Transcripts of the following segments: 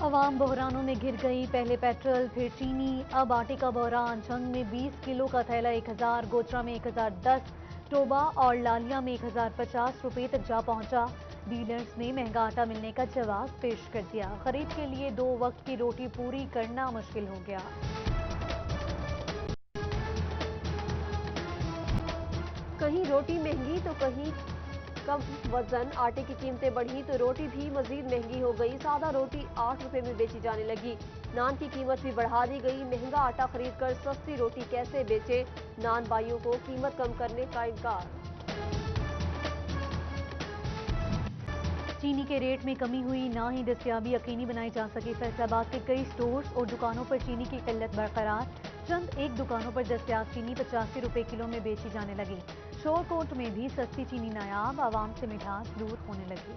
अवाम बहरानों में घिर गई। पहले पेट्रोल फिर चीनी, अब आटे का बहरान। जंग में 20 किलो का थैला 1000, गोचरा में 1010, टोबा और लालिया में 1050 रुपए तक जा पहुंचा। डीलर्स ने महंगा आटा मिलने का जवाब पेश कर दिया। खरीद के लिए 2 वक्त की रोटी पूरी करना मुश्किल हो गया। कहीं रोटी महंगी तो कहीं कम वजन। आटे की कीमतें बढ़ी तो रोटी भी मजीद महंगी हो गई। सादा रोटी 8 रुपए में बेची जाने लगी। नान की कीमत भी बढ़ा दी गई। महंगा आटा खरीद कर सस्ती रोटी कैसे बेचे? नान बाइयों को कीमत कम करने का इनकार। चीनी के रेट में कमी हुई, ना ही दस्तयाबी यकीनी बनाई जा सकी। फैसलाबाद के कई स्टोर्स और दुकानों पर चीनी की किल्लत बरकरार। चंद एक दुकानों पर दस्तयाब चीनी 85 रुपए किलो में बेची जाने लगी। शोरकोट में भी सस्ती चीनी नायाब, आवाम से मिठास दूर होने लगी।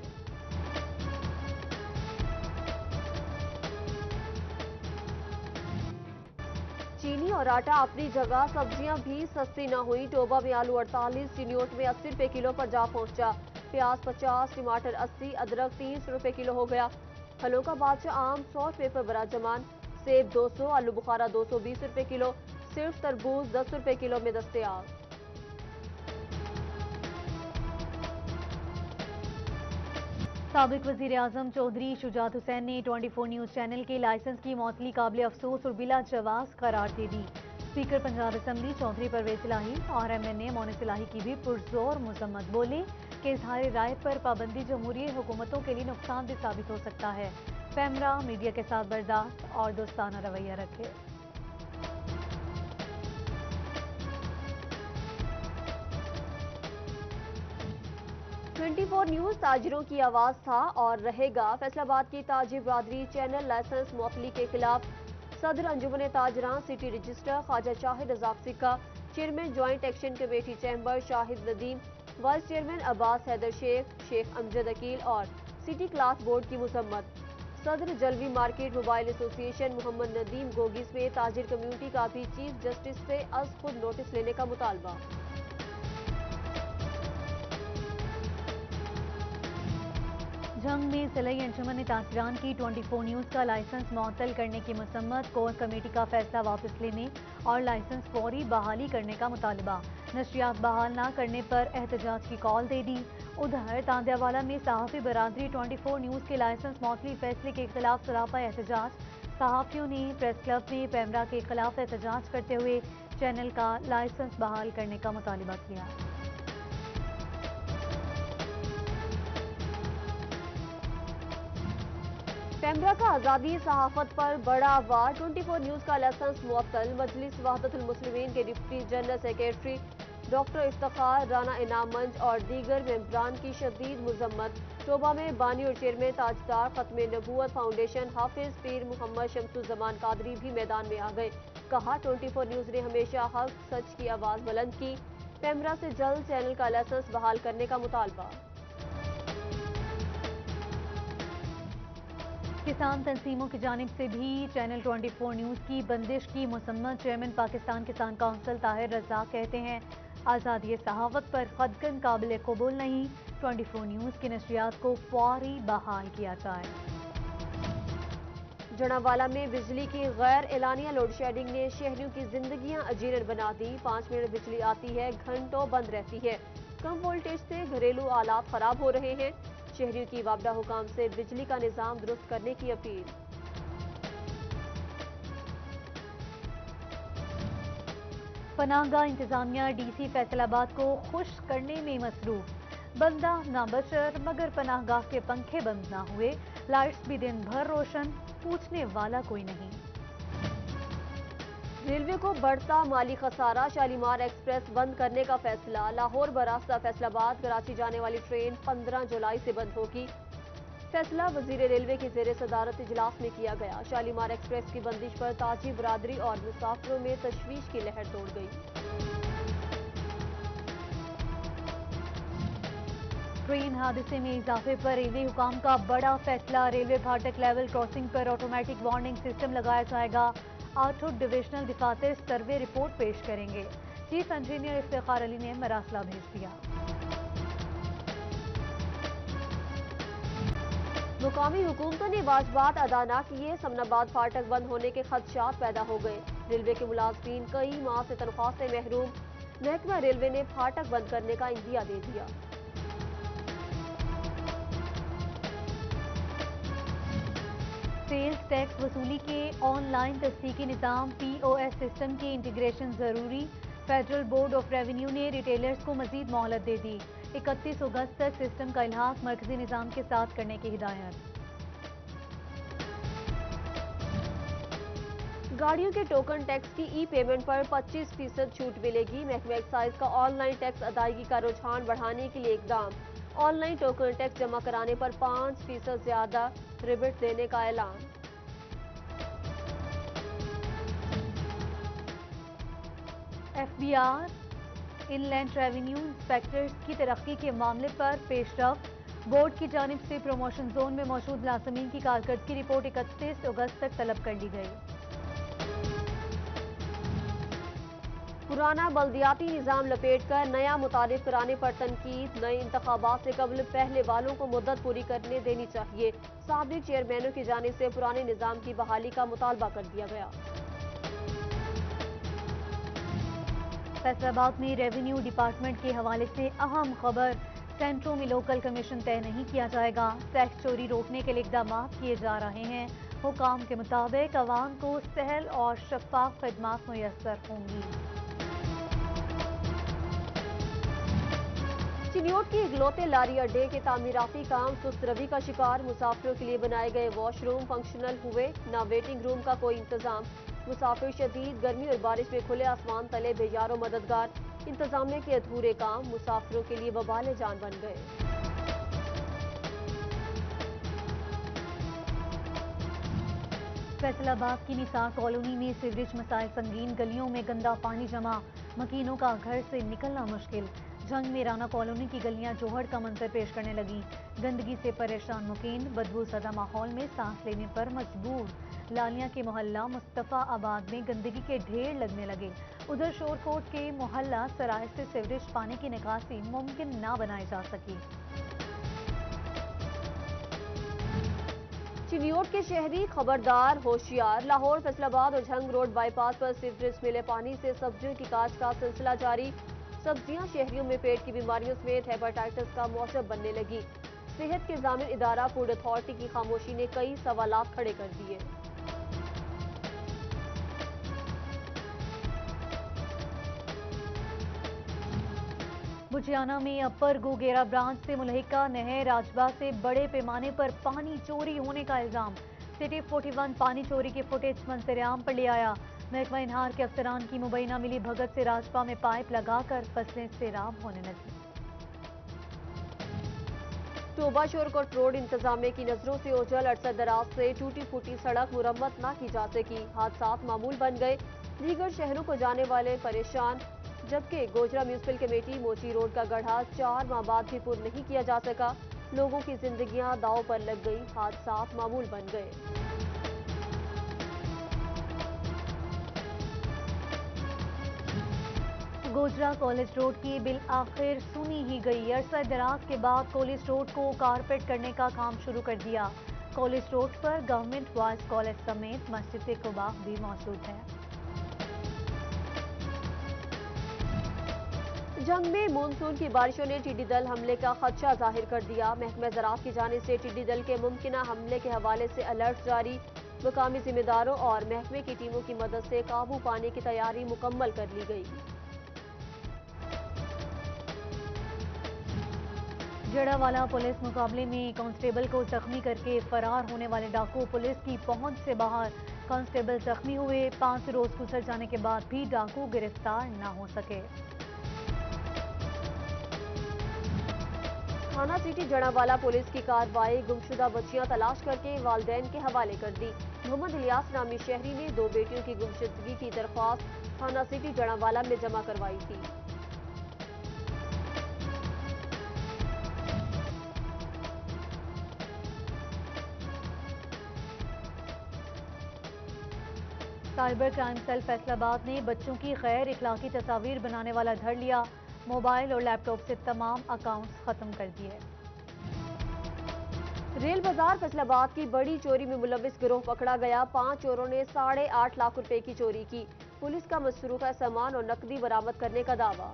चीनी और आटा अपनी जगह, सब्जियां भी सस्ती न हुई। टोबा में आलू 48, चिन्योट में 80 रुपए किलो पर जा पहुंचा। प्याज 50, टमाटर 80, अदरक 30 रुपए किलो हो गया। फलों का बादशाह आम 100 रुपए पर बराजमान। सेब 200, आलू बुखारा 220 रुपए किलो। सिर्फ तरबूज 10 रुपए किलो में दस्तयाब। साबिक वजीर आजम चौधरी शुजात हुसैन ने 24 न्यूज चैनल के लाइसेंस की मौतली काबिल अफसोस और बिला जवाज करार दे दी। स्पीकर पंजाब असम्बली चौधरी परवेज इलाही और MNA मोनिस इलाही की भी पुरजोर मजम्मत। बोले कि इजहार राय पर पाबंदी जमहूरी हुकूमतों के लिए नुकसानदेह साबित हो सकता है। पैमरा मीडिया के साथ बर्दाश्त और दोस्ताना रवैया रखे। 24 न्यूज ताजिरों की आवाज था और रहेगा। फैसलाबाद की ताजिर बरादरी चैनल लाइसेंस मुअत्तली के खिलाफ सदर अंजुमन ताजरान city registrar Khawaja Shahid Razzaq Sikka, chairman joint action committee chamber Shahid Nadeem, vice chairman Abbas Haider Sheikh Amjad Akeel और सिटी क्लास बोर्ड की मजम्मत। सदर जलवी market mobile association Mohammad Nadeem Gogi में ताजिर कम्युनिटी का भी चीफ जस्टिस से अज खुद नोटिस लेने का मुतालबा। जंग में सलई अंजुमन ताजिरान की 24 न्यूज का लाइसेंस मुअत्तल करने की मसम्मत। कोर कमेटी का फैसला वापस लेने और लाइसेंस फौरी बहाली करने का मुतालबा। नशरियात बहाल न करने पर एहतजाज की कॉल दे दी। उधर तांदियावाला में सहाफ़ी बरादरी 24 न्यूज के लाइसेंस मुअत्तली फैसले के खिलाफ सरापा एहतजाज। सहाफ़ियों ने प्रेस क्लब में पैमरा के खिलाफ एहतजाज करते हुए चैनल का लाइसेंस बहाल करने का मुतालबा किया। पैमरा का आज़ादी सहाफत पर बड़ा वार। 24 न्यूज का लाइसेंस मुअत्तल। मजलिस वहदतुल मुस्लिमीन के deputy general secretary doctor Iftikhar Rana इनाम मंच और दीगर मेंबरान की शदीद मजम्मत। टोबा में बानी और चेयरमैन ताजदार खत्म नबूवत फाउंडेशन हाफिज पीर मोहम्मद शमसुज़्ज़मान कादरी भी मैदान में आ गए। कहा 24 न्यूज ने हमेशा हक सच की आवाज बुलंद की। पैमरा से जल्द चैनल का लाइसेंस बहाल करने का मुतालबा। किसान तंजीमों की जानिब से भी चैनल 24 न्यूज की बंदिश की मसम्मत। चेयरमैन पाकिस्तान किसान काउंसिल ताहिर रज़ाक कहते हैं आज़ादी सहावत पर खदगन काबिल कबूल नहीं। 24 न्यूज की नशरियात को फौरी बहाल किया जाए। जनावाला में बिजली की गैर एलानिया लोड शेडिंग ने शहरियों की जिंदगियां अजीरन बना दी। 5 मिनट बिजली आती है, घंटों बंद रहती है। कम वोल्टेज से घरेलू आलात खराब हो रहे हैं। शहरियों की वाबडा हुकाम से बिजली का निजाम दुरुस्त करने की अपील। पनाहगाह इंतजामिया DC फैसलाबाद को खुश करने में मसरूफ। बंदा ना बशर मगर पनाहगाह के पंखे बंद ना हुए। लाइट्स भी दिन भर रोशन, पूछने वाला कोई नहीं। रेलवे को बढ़ता माली खसारा। शालीमार एक्सप्रेस बंद करने का फैसला। लाहौर बरास्ता फैसलाबाद कराची जाने वाली ट्रेन 15 जुलाई से बंद होगी। फैसला वजीर रेलवे की जेर सदारत इजलास में किया गया। शालीमार एक्सप्रेस की बंदिश पर ताजी बरादरी और मुसाफिरों में तशवीश की लहर दौड़ गई। ट्रेन हादसे में इजाफे पर रेलवे हुकाम का बड़ा फैसला। रेलवे फाटक लेवल क्रॉसिंग पर ऑटोमेटिक वार्निंग सिस्टम लगाया जाएगा। 8 डिविजनल दफातर सर्वे रिपोर्ट पेश करेंगे। चीफ इंजीनियर इफ्तिखार अली ने मरासला भेज दिया। मुकामी हुकूमतों ने वाजबात अदा न किए, समनाबाद फाटक बंद होने के खदशात पैदा हो गए। रेलवे के मुलाजमीन कई माह से तनख्वाह से महरूम, महकमा रेलवे ने फाटक बंद करने का इंदिया दे दिया। सेल्स टैक्स वसूली के ऑनलाइन तस्दीकी निज़ाम POS सिस्टम की इंटीग्रेशन जरूरी। फेडरल बोर्ड ऑफ रेवेन्यू ने रिटेलर्स को मजीद मोहलत दे दी। 31 अगस्त तक सिस्टम का इल्हाक मरकजी निज़ाम के साथ करने की हिदायत। गाड़ियों के टोकन टैक्स की पेमेंट पर 25% छूट मिलेगी। महकमा एक्साइज का ऑनलाइन टैक्स अदायगी का रुझान बढ़ाने के लिए इकदाम। ऑनलाइन टोकन टैक्स जमा कराने पर 5% ज्यादा रिबेट देने का ऐलान। FBR इनलैंड रेवेन्यू इंस्पेक्टर्स की तरक्की के मामले पर पेशरफ। बोर्ड की जानिब से प्रमोशन जोन में मौजूद मुलाजमीन की कारकर्दगी रिपोर्ट 31 अगस्त तक तलब कर ली गई। पुराना बल्दियाती निज़ाम लपेटकर नया मुतारिफ कराने पर तनकीद। नए इंतखाबात से कबल पहले वालों को मुद्दत पूरी करने देनी चाहिए। साबिक चेयरमैनों की जानिब से पुराने निज़ाम की बहाली का मुतालबा कर दिया गया। फैसलाबाद में रेवेन्यू डिपार्टमेंट के हवाले से अहम खबर। सेंटरों में लोकल कमीशन तय नहीं किया जाएगा। टैक्स चोरी रोकने के लिए इकदाम किए जा रहे हैं। हुकाम के मुताबिक अवाम को सहल और शफाफ खदमात मुयस्सर होंगी। चिन्योट की इकलौते लारी अड्डे के तामीराती काम सुस्त रवि का शिकार। मुसाफिरों के लिए बनाए गए वॉशरूम फंक्शनल हुए ना, वेटिंग रूम का कोई इंतजाम। मुसाफिर शदीद गर्मी और बारिश में खुले आसमान तले बेयारो मददगार। इंतजामिया के अधूरे काम मुसाफिरों के लिए वबाल जान बन गए। फैसलाबाद की निसार कॉलोनी में सीवरेज मसाइल संगीन। गलियों में गंदा पानी जमा, मकीनों का घर से निकलना मुश्किल। जंग में राना कॉलोनी की गलियां जोहड़ का मंजर पेश करने लगी। गंदगी से परेशान मुकीन बदबू सदा माहौल में सांस लेने पर मजबूर। लालिया के मोहल्ला मुस्तफ़ा आबाद में गंदगी के ढेर लगने लगे। उधर शोरकोट के मोहल्ला सराय से सीवरेज पानी की निकासी मुमकिन ना बनाई जा सकी। चिन्योट के शहरी खबरदार होशियार। लाहौर फैसलाबाद और झंग रोड बाईपास पर सीवरेज मिले पानी से सब्जियों की काश्त का सिलसिला जारी। सब्जियां शहरियों में पेट की बीमारियों समेत हेपेटाइटिस का मौसम बनने लगी। सेहत के जामिन इदारा फूड अथॉरिटी की खामोशी ने कई सवालात खड़े कर दिए। बुझियाना में अपर गोगेरा ब्रांच से मुलहिका नहर राजबा से बड़े पैमाने पर पानी चोरी होने का इल्जाम। सिटी 41 पानी चोरी की फुटेज मंजर-ए-आम पर ले आया। महकमा इनहार के अफसरान की मुबैना मिली भगत से राजबा में पाइप लगाकर फसलें सैराब होने लगी। टोबा शोरकोट रोड इंतजामिया की नजरों से ओझल। अरसा दराज से टूटी फूटी सड़क मुरम्मत न की जा सकी। हादसात मामूल बन गए। दीगर शहरों को जाने वाले परेशान। जबकि गोजरा म्यूनसिपल कमेटी मोची रोड का गड्ढा 4 माह बाद भी पुर नहीं किया जा सका। लोगों की जिंदगियां दांव पर लग गई। हादसात मामूल बन गए। गोजरा कॉलेज रोड की बिल आखिर सुनी ही गई। अरसा दराज के बाद कॉलेज रोड को कारपेट करने का काम शुरू कर दिया। कॉलेज रोड पर गवर्नमेंट बॉयज कॉलेज समेत मस्जिद कुबा भी मौजूद है। जंग में मानसून की बारिशों ने टिड्डी दल हमले का खदशा जाहिर कर दिया। महकमा ज़राअत की जानिब से टिड्डी दल के मुमकिना हमले के हवाले से अलर्ट जारी। मुकामी जिम्मेदारों और महकमे की टीमों की मदद से काबू पाने की तैयारी मुकम्मल कर ली गई। जड़ावाला पुलिस मुकाबले में कांस्टेबल को जख्मी करके फरार होने वाले डाकू पुलिस की पहुंच से बाहर। कांस्टेबल जख्मी हुए। 5 रोज गुजर जाने के बाद भी डाकू गिरफ्तार न हो सके। थाना सिटी जड़ावाला पुलिस की कार्रवाई गुमशुदा बच्चियां तलाश करके वालिदैन के हवाले कर दी। मोहम्मद इलियास नामी शहरी ने 2 बेटियों की गुमशुदगी की दरख्वास्त थाना सिटी जड़ावाला में जमा करवाई थी। साइबर क्राइम सेल फैसलाबाद ने बच्चों की गैर इखलाकी तस्वीर बनाने वाला धर लिया। मोबाइल और लैपटॉप से तमाम अकाउंट्स खत्म कर दिए। रेल बाजार फैसलाबाद की बड़ी चोरी में मुलविस गिरोह पकड़ा गया। 5 चोरों ने 8.5 लाख रुपए की चोरी की। पुलिस का मसरूका सामान और नकदी बरामद करने का दावा।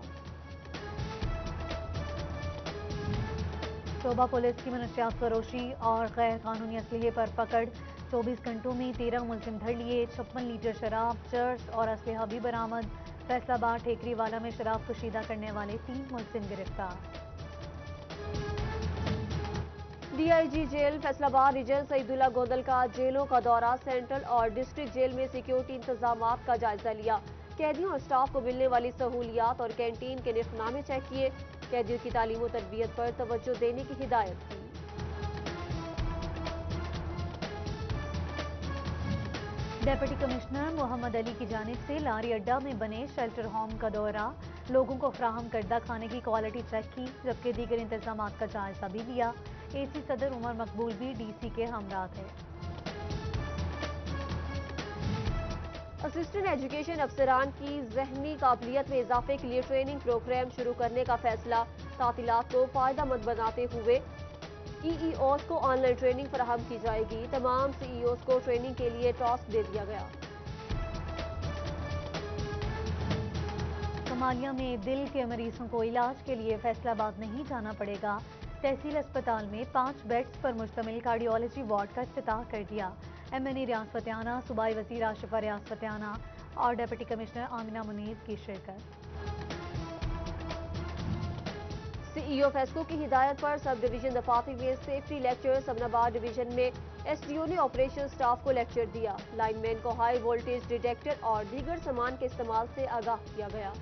शोभा पुलिस की मनशियात फरोशी और गैर कानूनी असलहे पर पकड़। 24 घंटों में 13 मुलजिम धर लिए। 56 लीटर शराब, चर्स और असलहा भी बरामद। फैसलाबाद ठेकरीवाला में शराब कशीदा करने वाले 3 मुलजिम गिरफ्तार। DIG jail Faisalabad region Saeedullah Gondal का जेलों का दौरा। सेंट्रल और डिस्ट्रिक्ट जेल में सिक्योरिटी इंतजामात का जायजा लिया। कैदियों और स्टाफ को मिलने वाली सहूलियात और कैंटीन के निफनामे चेक किए। कैदियों की तालीम और तरबियत पर तवज्जो देने की हिदायत की। डेप्यूटी कमिश्नर मोहम्मद अली की जानिब से लारी अड्डा में बने शेल्टर होम का दौरा। लोगों को फ्राहम करदा खाने की क्वालिटी चेक की, जबकि दीगर इंतजाम का जायजा भी लिया। एसी सदर उमर मकबूल भी डीसी के हमरा थे। असिस्टेंट एजुकेशन अफसरान की जहनी काबिलियत में इजाफे के लिए ट्रेनिंग प्रोग्राम शुरू करने का फैसला। तातीलात को फायदा मंद बनाते हुए ईईओस को ऑनलाइन ट्रेनिंग फराहम की जाएगी। तमाम सीईओस को ट्रेनिंग के लिए टास्क दे दिया गया। कमालिया में दिल के मरीजों को इलाज के लिए फैसलाबाद नहीं जाना पड़ेगा। तहसील अस्पताल में 5 बेड्स पर मुश्तमिल कार्डियोलॉजी वार्ड का इफ्तिताह कर दिया। एमएनए रियाज फतेहाना, सूबाई वजीर आशिफा रियाज फतेहाना और डिप्टी कमिश्नर आमिना मुनीर की शिरकत। सीईओ फेस्को की हिदायत पर सब डिवीजन दफातर में सेफ्टी लेक्चर। सबनाबाद डिवीजन में एसडीओ ने ऑपरेशन स्टाफ को लेक्चर दिया। लाइनमैन को हाई वोल्टेज डिटेक्टर और दीगर सामान के इस्तेमाल से आगाह किया गया।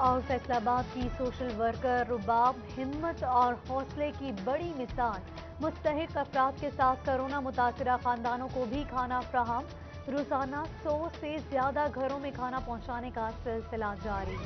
और फैसलाबाद की सोशल वर्कर रुबाब हिम्मत और हौसले की बड़ी मिसाल। मुस्तहिक अफराद के साथ कोरोना मुतासरा खानदानों को भी खाना फ्राहम। रोजाना 100 से ज्यादा घरों में खाना पहुंचाने का सिलसिला जारी।